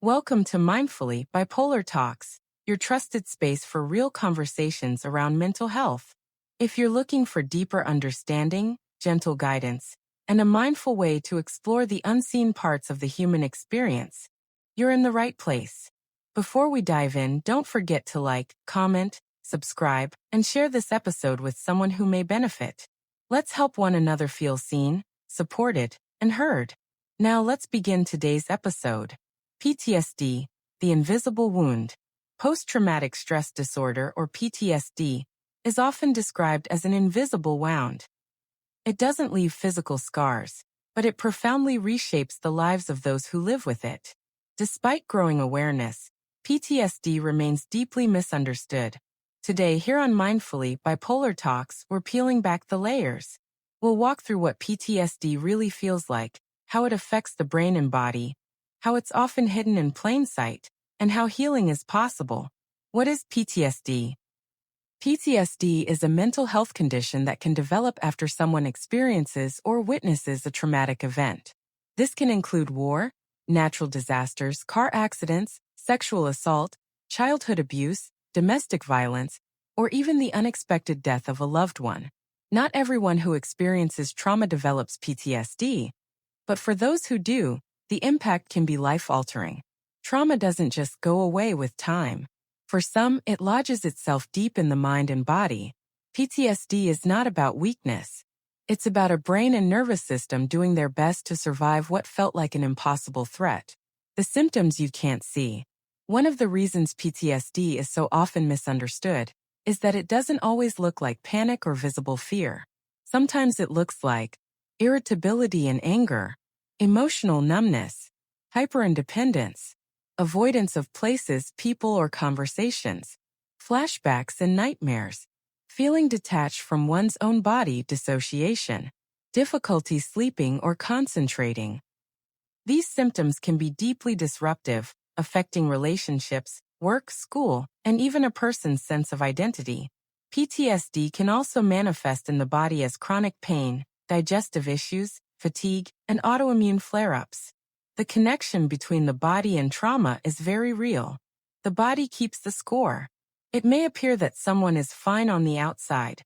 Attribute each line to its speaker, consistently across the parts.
Speaker 1: Welcome to Mindfully Bipolar Talks, your trusted space for real conversations around mental health. If you're looking for deeper understanding, gentle guidance, and a mindful way to explore the unseen parts of the human experience, you're in the right place. Before we dive in, don't forget to like, comment, subscribe, and share this episode with someone who may benefit. Let's help one another feel seen, supported, and heard. Now let's begin today's episode. PTSD, the invisible wound. Post-traumatic stress disorder, or PTSD, is often described as an invisible wound. It doesn't leave physical scars, but it profoundly reshapes the lives of those who live with it. Despite growing awareness, PTSD remains deeply misunderstood. Today, here on Mindfully Bipolar Talks, we're peeling back the layers. We'll walk through what PTSD really feels like, how it affects the brain and body, how it's often hidden in plain sight, and how healing is possible. What is PTSD? PTSD is a mental health condition that can develop after someone experiences or witnesses a traumatic event. This can include war, natural disasters, car accidents, sexual assault, childhood abuse, domestic violence, or even the unexpected death of a loved one. Not everyone who experiences trauma develops PTSD, but for those who do, the impact can be life-altering. Trauma doesn't just go away with time. For some, it lodges itself deep in the mind and body. PTSD is not about weakness. It's about a brain and nervous system doing their best to survive what felt like an impossible threat. The symptoms you can't see. One of the reasons PTSD is so often misunderstood is that it doesn't always look like panic or visible fear. Sometimes it looks like irritability and anger, emotional numbness, hyperindependence, avoidance of places, people, or conversations, flashbacks and nightmares, feeling detached from one's own body, dissociation, difficulty sleeping or concentrating. These symptoms can be deeply disruptive, affecting relationships, work, school, and even a person's sense of identity. PTSD can also manifest in the body as chronic pain, digestive issues, fatigue, and autoimmune flare-ups. The connection between the body and trauma is very real. The body keeps the score. It may appear that someone is fine on the outside,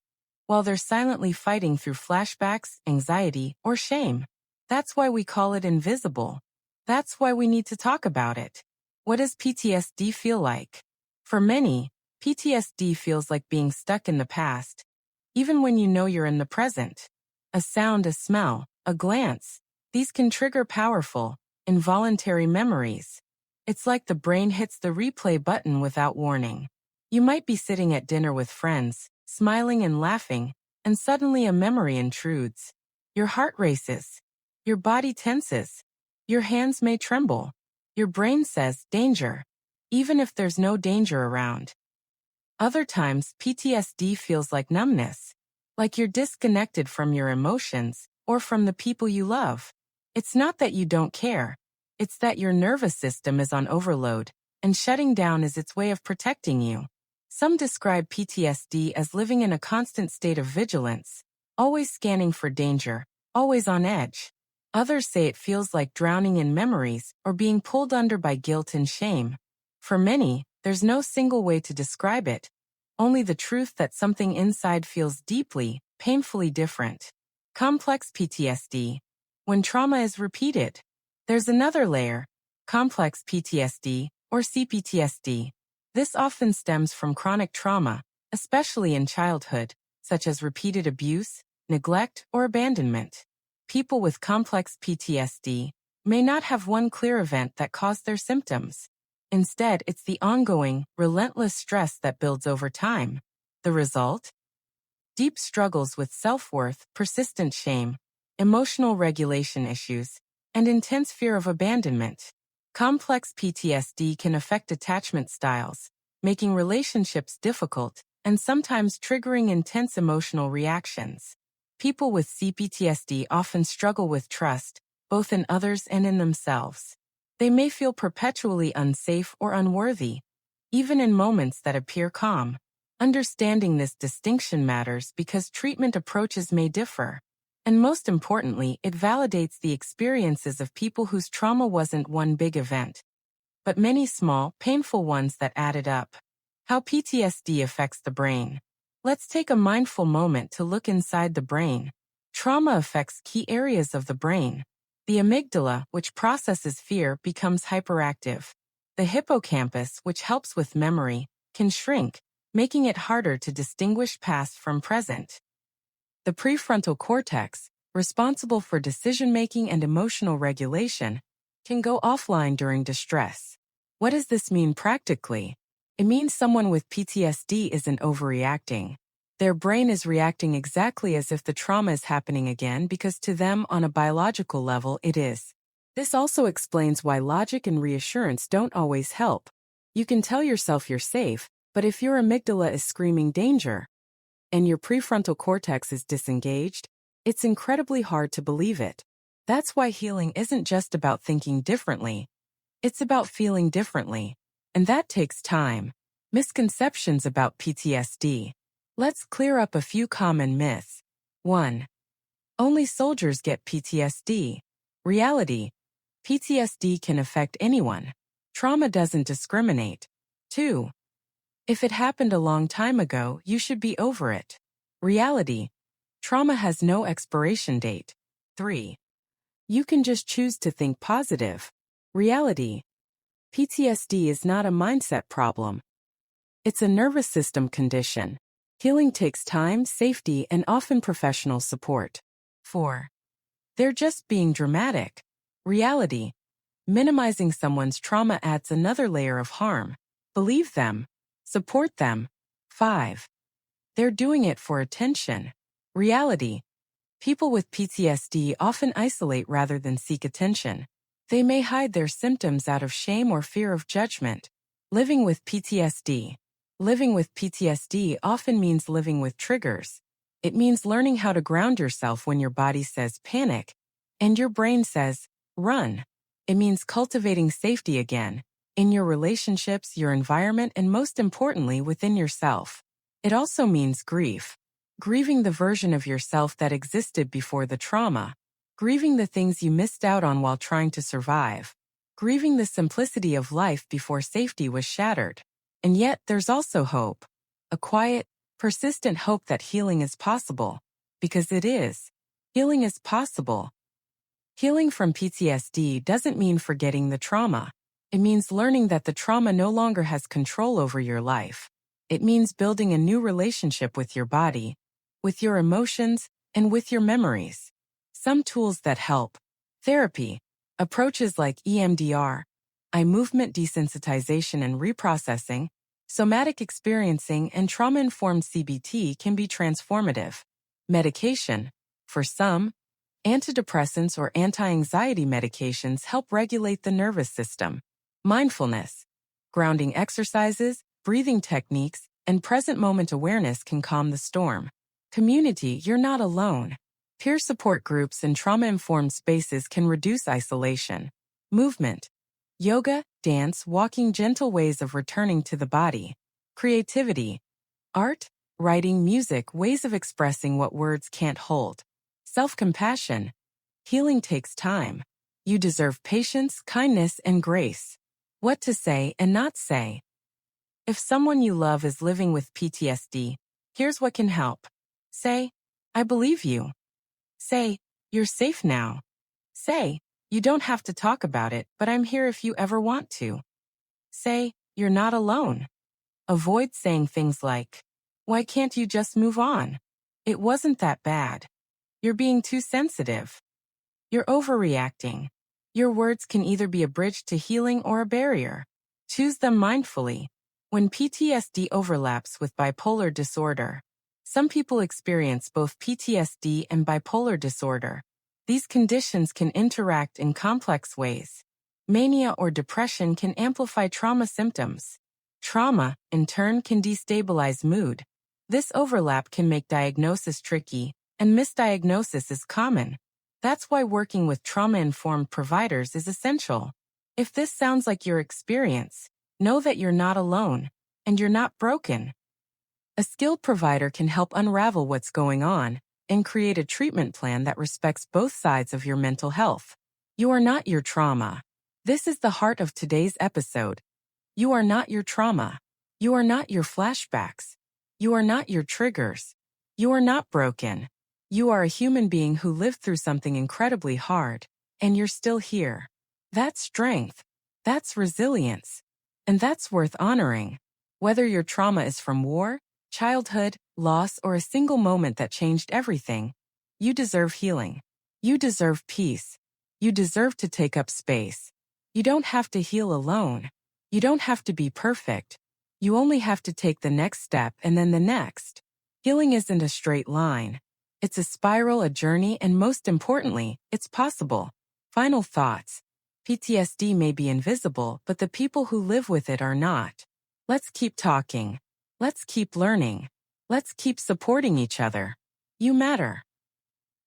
Speaker 1: while they're silently fighting through flashbacks, anxiety, or shame. That's why we call it invisible. That's why we need to talk about it. What does PTSD feel like? For many, PTSD feels like being stuck in the past, even when you know you're in the present. A sound, a smell, a glance, these can trigger powerful, involuntary memories. It's like the brain hits the replay button without warning. You might be sitting at dinner with friends, smiling and laughing, and suddenly a memory intrudes. Your heart races. Your body tenses. Your hands may tremble. Your brain says, danger, even if there's no danger around. Other times, PTSD feels like numbness, like you're disconnected from your emotions or from the people you love. It's not that you don't care. It's that your nervous system is on overload, and shutting down is its way of protecting you. Some describe PTSD as living in a constant state of vigilance, always scanning for danger, always on edge. Others say it feels like drowning in memories or being pulled under by guilt and shame. For many, there's no single way to describe it, only the truth that something inside feels deeply, painfully different. Complex PTSD. When trauma is repeated. There's another layer, complex PTSD, or C-PTSD. This often stems from chronic trauma, especially in childhood, such as repeated abuse, neglect, or abandonment. People with complex PTSD may not have one clear event that caused their symptoms. Instead, it's the ongoing, relentless stress that builds over time. The result? Deep struggles with self-worth, persistent shame, emotional regulation issues, and intense fear of abandonment. Complex PTSD can affect attachment styles, making relationships difficult and sometimes triggering intense emotional reactions. People with C-PTSD often struggle with trust, both in others and in themselves. They may feel perpetually unsafe or unworthy, even in moments that appear calm. Understanding this distinction matters because treatment approaches may differ. And most importantly, it validates the experiences of people whose trauma wasn't one big event, but many small, painful ones that added up. How PTSD affects the brain. Let's take a mindful moment to look inside the brain. Trauma affects key areas of the brain. The amygdala, which processes fear, becomes hyperactive. The hippocampus, which helps with memory, can shrink, making it harder to distinguish past from present. The prefrontal cortex, responsible for decision-making and emotional regulation, can go offline during distress. What does this mean practically? It means someone with PTSD isn't overreacting. Their brain is reacting exactly as if the trauma is happening again because to them, on a biological level, it is. This also explains why logic and reassurance don't always help. You can tell yourself you're safe, but if your amygdala is screaming danger and your prefrontal cortex is disengaged, it's incredibly hard to believe it. That's why healing isn't just about thinking differently. It's about feeling differently. And that takes time. Misconceptions about PTSD. Let's clear up a few common myths. 1. Only soldiers get PTSD. Reality. PTSD can affect anyone. Trauma doesn't discriminate. 2. If it happened a long time ago, you should be over it. Reality. Trauma has no expiration date. 3. You can just choose to think positive. Reality. PTSD is not a mindset problem. It's a nervous system condition. Healing takes time, safety, and often professional support. 4. They're just being dramatic. Reality. Minimizing someone's trauma adds another layer of harm. Believe them. Support them. 5. They're doing it for attention. Reality. People with PTSD often isolate rather than seek attention. They may hide their symptoms out of shame or fear of judgment. Living with PTSD. Living with PTSD often means living with triggers. It means learning how to ground yourself when your body says panic and your brain says run. It means cultivating safety again, in your relationships, your environment, and most importantly, within yourself. It also means grief. Grieving the version of yourself that existed before the trauma. Grieving the things you missed out on while trying to survive. Grieving the simplicity of life before safety was shattered. And yet, there's also hope. A quiet, persistent hope that healing is possible. Because it is. Healing is possible. Healing from PTSD doesn't mean forgetting the trauma. It means learning that the trauma no longer has control over your life. It means building a new relationship with your body, with your emotions, and with your memories. Some tools that help. Therapy. Approaches like EMDR, eye movement desensitization and reprocessing, somatic experiencing, and trauma-informed CBT can be transformative. Medication. For some, antidepressants or anti-anxiety medications help regulate the nervous system. Mindfulness. Grounding exercises, breathing techniques, and present moment awareness can calm the storm. Community. You're not alone. Peer support groups and trauma-informed spaces can reduce isolation. Movement. Yoga, dance, walking, gentle ways of returning to the body. Creativity. Art, writing, music, ways of expressing what words can't hold. Self-compassion. Healing takes time. You deserve patience, kindness, and grace. What to say and not say. If someone you love is living with PTSD, here's what can help. Say, I believe you. Say, you're safe now. Say, you don't have to talk about it, but I'm here if you ever want to. Say, you're not alone. Avoid saying things like, why can't you just move on? It wasn't that bad. You're being too sensitive. You're overreacting. Your words can either be a bridge to healing or a barrier. Choose them mindfully. When PTSD overlaps with bipolar disorder, some people experience both PTSD and bipolar disorder. These conditions can interact in complex ways. Mania or depression can amplify trauma symptoms. Trauma, in turn, can destabilize mood. This overlap can make diagnosis tricky, and misdiagnosis is common. That's why working with trauma-informed providers is essential. If this sounds like your experience, know that you're not alone, and you're not broken. A skilled provider can help unravel what's going on and create a treatment plan that respects both sides of your mental health. You are not your trauma. This is the heart of today's episode. You are not your trauma. You are not your flashbacks. You are not your triggers. You are not broken. You are a human being who lived through something incredibly hard, and you're still here. That's strength. That's resilience. And that's worth honoring. Whether your trauma is from war, childhood, loss, or a single moment that changed everything, you deserve healing. You deserve peace. You deserve to take up space. You don't have to heal alone. You don't have to be perfect. You only have to take the next step and then the next. Healing isn't a straight line. It's a spiral, a journey, and most importantly, it's possible. Final thoughts. PTSD may be invisible, but the people who live with it are not. Let's keep talking. Let's keep learning. Let's keep supporting each other. You matter.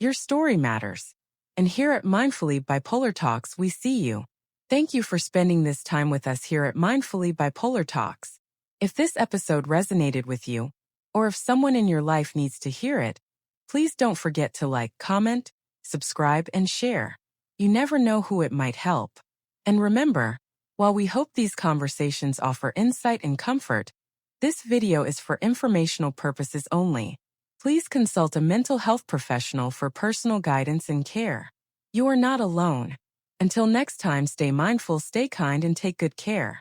Speaker 1: Your story matters. And here at Mindfully Bipolar Talks, we see you. Thank you for spending this time with us here at Mindfully Bipolar Talks. If this episode resonated with you, or if someone in your life needs to hear it, please don't forget to like, comment, subscribe, and share. You never know who it might help. And remember, while we hope these conversations offer insight and comfort, this video is for informational purposes only. Please consult a mental health professional for personal guidance and care. You are not alone. Until next time, stay mindful, stay kind, and take good care.